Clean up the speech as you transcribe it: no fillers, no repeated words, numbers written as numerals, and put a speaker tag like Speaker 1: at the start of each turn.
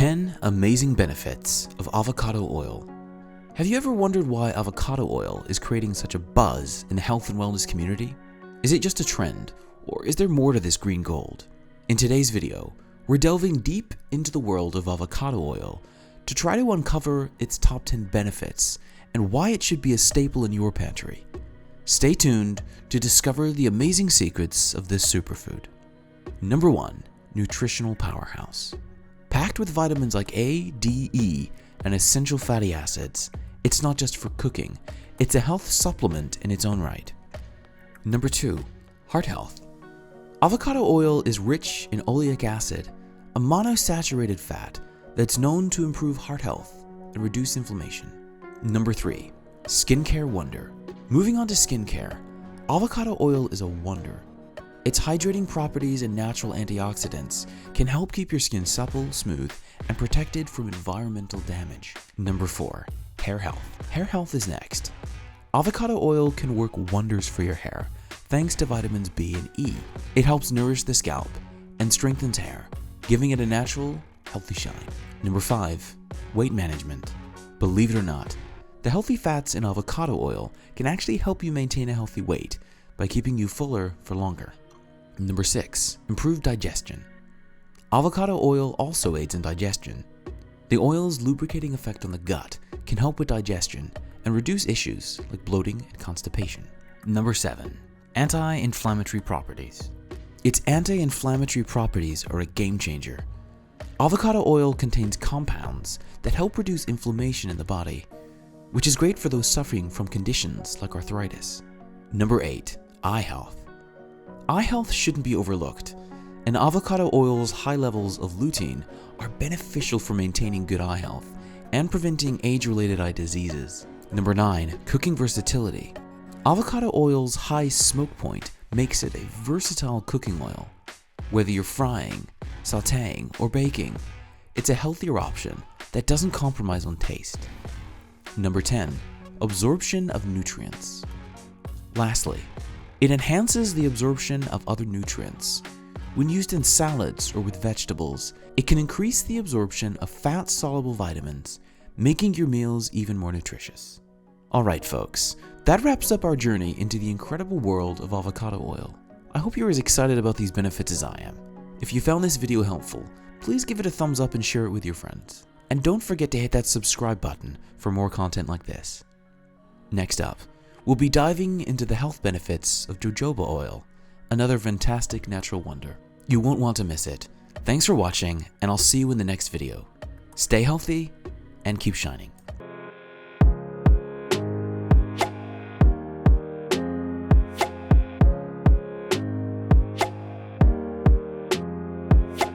Speaker 1: 10 amazing benefits of avocado oil. Have you ever wondered why avocado oil is creating such a buzz in the health and wellness community? Is it just a trend, or is there more to this green gold? In today's video, we're delving deep into the world of avocado oil to try to uncover its top 10 benefits and why it should be a staple in your pantry. Stay tuned to discover the amazing secrets of this superfood. Number 1. Nutritional Powerhouse. Packed with vitamins like A, D, E, and essential fatty acids, it's not just for cooking, it's a health supplement in its own right. Number 2. Heart health. Avocado oil is rich in oleic acid, a monosaturated fat that's known to improve heart health and reduce inflammation. Number 3. Skincare wonder. Moving on to skincare, avocado oil is a wonder. Its hydrating properties and natural antioxidants can help keep your skin supple, smooth, and protected from environmental damage. Number 4. Hair health. Hair health is next. Avocado oil can work wonders for your hair thanks to vitamins B and E. It helps nourish the scalp and strengthens hair, giving it a natural, healthy shine. Number 5. Weight management. Believe it or not, the healthy fats in avocado oil can actually help you maintain a healthy weight by keeping you fuller for longer. Number 6. Improved digestion. Avocado oil also aids in digestion. The oil's lubricating effect on the gut can help with digestion and reduce issues like bloating and constipation. Number 7. Anti-inflammatory properties. Its anti-inflammatory properties are a game changer. Avocado oil contains compounds that help reduce inflammation in the body, which is great for those suffering from conditions like arthritis. Number 8. Eye health. Eye health shouldn't be overlooked, and avocado oil's high levels of lutein are beneficial for maintaining good eye health and preventing age-related eye diseases. Number 9. Cooking versatility. Avocado oil's high smoke point makes it a versatile cooking oil. Whether you're frying, sautéing, or baking, it's a healthier option that doesn't compromise on taste. Number 10. Absorption of nutrients. Lastly, it enhances the absorption of other nutrients. When used in salads or with vegetables, it can increase the absorption of fat-soluble vitamins, making your meals even more nutritious. Alright folks, that wraps up our journey into the incredible world of avocado oil. I hope you're as excited about these benefits as I am. If you found this video helpful, please give it a thumbs up and share it with your friends. And don't forget to hit that subscribe button for more content like this. Next up, we'll be diving into the health benefits of jojoba oil, another fantastic natural wonder. You won't want to miss it. Thanks for watching, and I'll see you in the next video. Stay healthy and keep shining.